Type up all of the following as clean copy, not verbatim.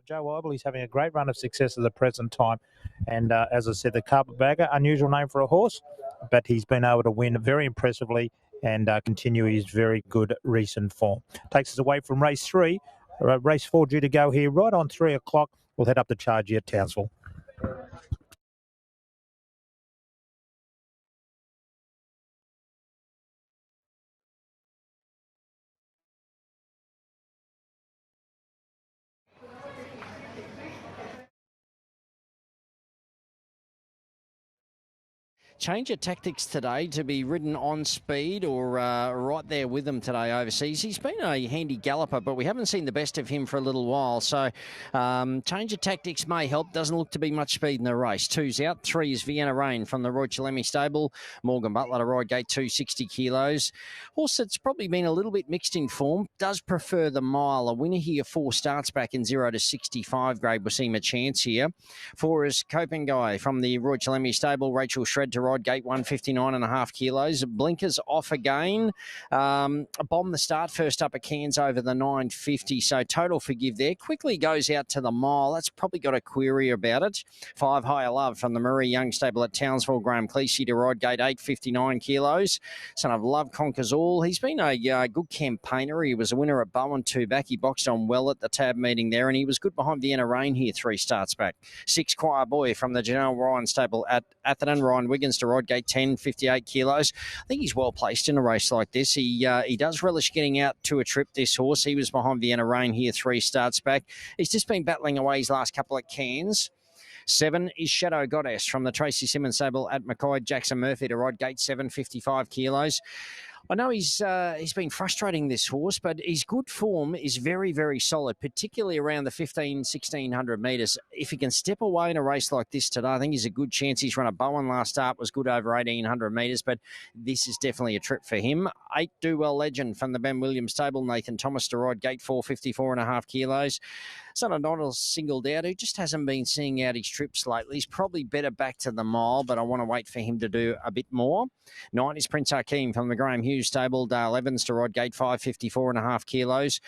Joe Ibel. He's having a great run of success at the present time. And as I said, the Carpetbagger, unusual name for a horse, but he's been able to win very impressively and continue his very good recent form. Takes us away from race 3. Race 4 due to go here right on 3 o'clock. We'll head up to Chargy at Townsville. Change of tactics today to be ridden on speed or right there with them today overseas. He's been a handy galloper, but we haven't seen the best of him for a little while. So change of tactics may help. Doesn't look to be much speed in the race. 2's out. 3 is Vienna Rain from the Roy Chalemi stable. Morgan Butler to ride gate 260 kilos. Horse that's probably been a little bit mixed in form. Does prefer the mile. A winner here 4 starts back in 0 to 65 grade. We'll see him a chance here. 4 is Copenguy from the Roy Chalemi stable. Rachel Shred to ride gate 159.5 kilos. Blinkers off again. Bomb the start first up at Cairns over the 950. So total forgive there. Quickly goes out to the mile. That's probably got a query about it. 5 Higher Love from the Marie Young stable at Townsville. Graham Cleese to ride gate 859 kilos. Son of Love conquers all. He's been a good campaigner. He was a winner at Bowen 2 back. He boxed on well at the tab meeting there, and he was good behind Vienna Rain here 3 starts back. 6 Choir Boy from the Janelle Ryan stable at Atherton. Ryan Wiggins to ride gate 10, 58 kilos. I think he's well placed in a race like this. He does relish getting out to a trip, this horse. He was behind Vienna Rain here 3 starts back. He's just been battling away his last couple at Cairns. 7 is Shadow Goddess from the Tracy Simmons stable at Mackay. Jackson Murphy to ride gate 7, 55 kilos. I know he's been frustrating, this horse, but his good form is very, very solid, particularly around the 1,600 metres. If he can step away in a race like this today, I think he's a good chance. He's run a Bowen last start, was good over 1,800 metres, but this is definitely a trip for him. 8 Do Well Legend from the Ben Williams stable, Nathan Thomas to ride gate 4, 54.5 kilos. Son of Donald singled out, who just hasn't been seeing out his trips lately. He's probably better back to the mile, but I want to wait for him to do a bit more. 9 is Prince Akeem from the Graham Hughes stable, Dale Evans to ride gate 5, 54.5 kilos.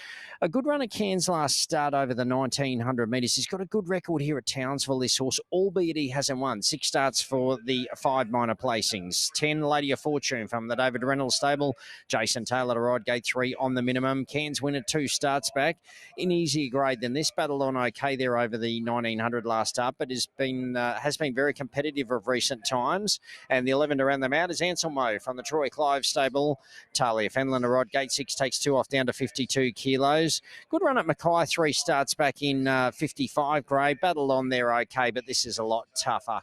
A good run at Cairns last start over the 1,900 metres. He's got a good record here at Townsville, this horse, albeit he hasn't won. 6 starts for the 5 minor placings. 10 Lady of Fortune from the David Reynolds stable, Jason Taylor to ride gate 3 on the minimum. Cairns winner 2 starts back. In easier grade than this, battled on okay there over the 1,900 last start, but has been very competitive of recent times. And the 11 to round them out is Anselmo from the Troy Clive stable. Talia Fenlon to ride gate 6, takes 2 off down to 52 kilos. Good run at Mackay, 3 starts back in 55 grade. Battled on there okay, but this is a lot tougher.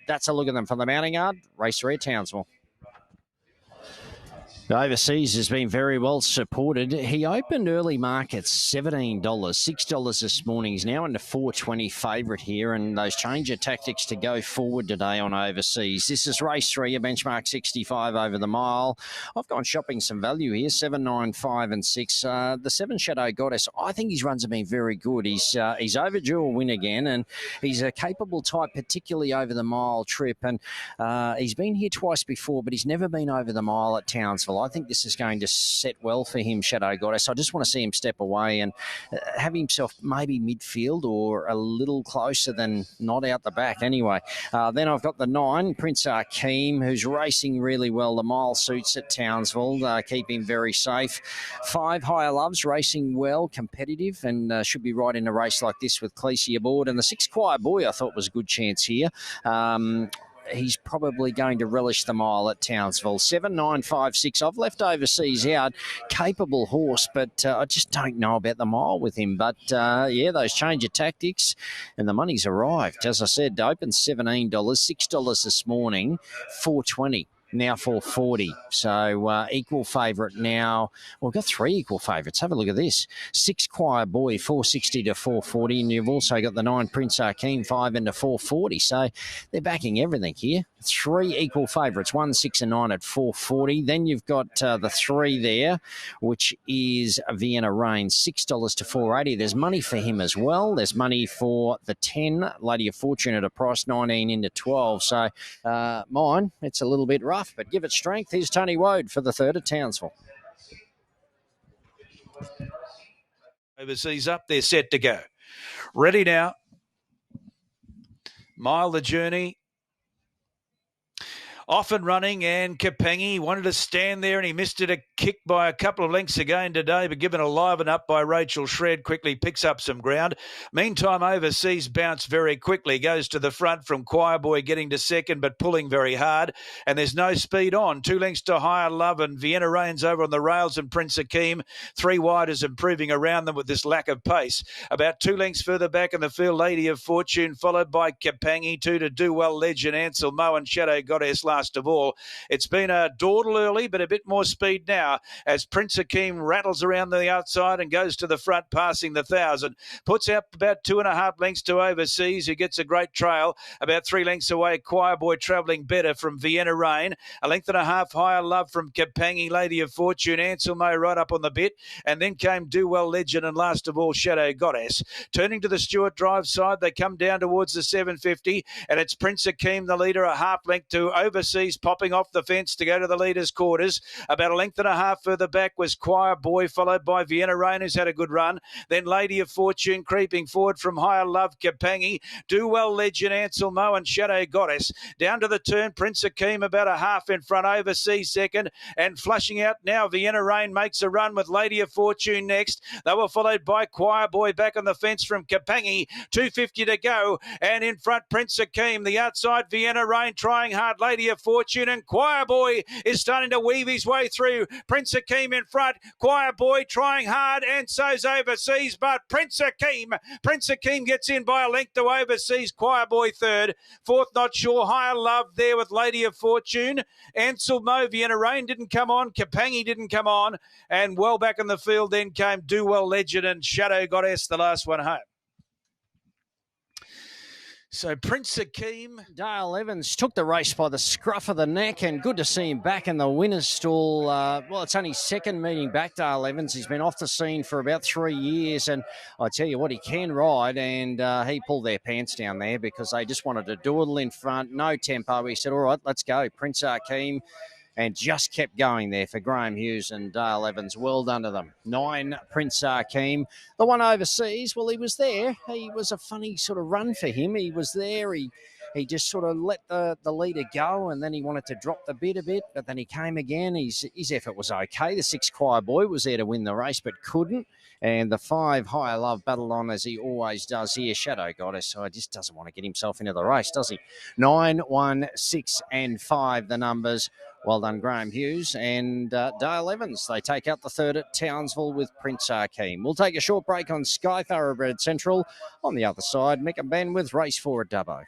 That's a look at them from the mounting yard. Race 3 at Townsville. The overseas has been very well supported. He opened early markets $17, $6 this morning. He's now into $4.20 favourite here, and those change of tactics to go forward today on overseas. This is race 3, a benchmark 65 over the mile. I've gone shopping some value here, 7, 9, 5 and 6. The 7 Shadow Goddess, I think his runs have been very good. He's overdue a win again, and he's a capable type, particularly over the mile trip. And he's been here twice before, but he's never been over the mile at Townsville. I think this is going to set well for him, Shadow Goddess. I just want to see him step away and have himself maybe midfield or a little closer than not out the back anyway. Then I've got the 9, Prince Akeem, who's racing really well. The mile suits at Townsville, keep him very safe. 5 Higher Loves, racing well, competitive, and should be right in a race like this with Cleese aboard. And the 6 Choir Boy I thought was a good chance here. He's probably going to relish the mile at Townsville. 7, 9, 5, 6. I've left overseas out. Capable horse, but I just don't know about the mile with him. But, yeah, those change of tactics and the money's arrived. As I said, opened $17, $6 this morning, $4.20. Now $4.40. So equal favourite now. Well, we've got 3 equal favourites. Have a look at this. 6 Choir Boy, $4.60 to $4.40. And you've also got the 9 Prince Akeem, 5 into $4.40. So they're backing everything here. 3 equal favourites, 1, 6 and 9 at $4.40. Then you've got the 3 there, which is Vienna Rain, $6 to $4.80. There's money for him as well. There's money for the 10 Lady of Fortune at a price 19 into 12. So mine, it's a little bit rough, but give it strength. Here's Tony Wode for the 3rd at Townsville. Overseas up, they're set to go. Ready now. Mile the journey. Off and running, and Kapangi wanted to stand there and he missed it a kick by a couple of lengths again today, but given a liven up by Rachel Shred, quickly picks up some ground. Meantime, Overseas Bounce very quickly goes to the front from Choir Boy getting to second but pulling very hard, and there's no speed on. 2 lengths to Higher Love and Vienna Rains over on the rails, and Prince Akeem 3 wide is improving around them with this lack of pace. About 2 lengths further back in the field, Lady of Fortune followed by Kapangi, 2 to Do Well, Legend, Ansel Mo and Shadow Goddess last of all. It's been a dawdle early, but a bit more speed now as Prince Akeem rattles around the outside and goes to the front, passing the 1,000. Puts out about 2.5 lengths to Overseas, who gets a great trail. About 3 lengths away, Choir Boy travelling better from Vienna Rain. 1.5 lengths Higher Love from Kapangi, Lady of Fortune, Ansel Mo right up on the bit. And then came Do Well, Legend, and last of all, Shadow Goddess. Turning to the Stewart Drive side, they come down towards the 750, and it's Prince Akeem, the leader, a half length to Overseas, popping off the fence to go to the leader's quarters. About 1.5 lengths further back was Choir Boy, followed by Vienna Rain, who's had a good run. Then Lady of Fortune creeping forward from Higher Love, Kapangi, Do Well, Legend, Ansel Mo and Shadow Goddess. Down to the turn, Prince Akeem about a half in front, Overseas second, and flushing out now, Vienna Rain makes a run with Lady of Fortune next. They were followed by Choir Boy back on the fence from Kapangi, 250 to go, and in front Prince Akeem, the outside Vienna Rain trying hard, Lady of Fortune, and Choir Boy is starting to weave his way through. Prince Akeem in front, Choir Boy trying hard, and so's Overseas, but Prince Akeem gets in by a length to Overseas, Choir Boy third. Fourth, not sure, Higher Love there with Lady of Fortune. Ansel Mo, Vienna Rain didn't come on, Kapangi didn't come on, and well back in the field then came Do Well, Legend, and Shadow Goddess, the last one home. So Prince Akeem. Dale Evans took the race by the scruff of the neck, and good to see him back in the winner's stall. Well, it's only second meeting back, Dale Evans. He's been off the scene for about 3 years, and I tell you what, he can ride, and he pulled their pants down there because they just wanted to dawdle in front, no tempo. He said, all right, let's go, Prince Akeem, and just kept going there for Graham Hughes and Dale Evans. Well done to them. 9, Prince Akeem. The one Overseas, well, he was there. He was a funny sort of run for him. He was there. He just sort of let the leader go, and then he wanted to drop the bit a bit, but then he came again. His effort was okay. The 6, Choir Boy, was there to win the race, but couldn't. And the 5, Higher Love, battled on as he always does here. Shadow Goddess, so he just doesn't want to get himself into the race, does he? 9, 1, 6, and 5, the numbers. Well done, Graham Hughes and Dale Evans. They take out the third at Townsville with Prince Akeem. We'll take a short break on Sky Thoroughbred Central. On the other side, Mick and Ben with Race 4 at Dubbo.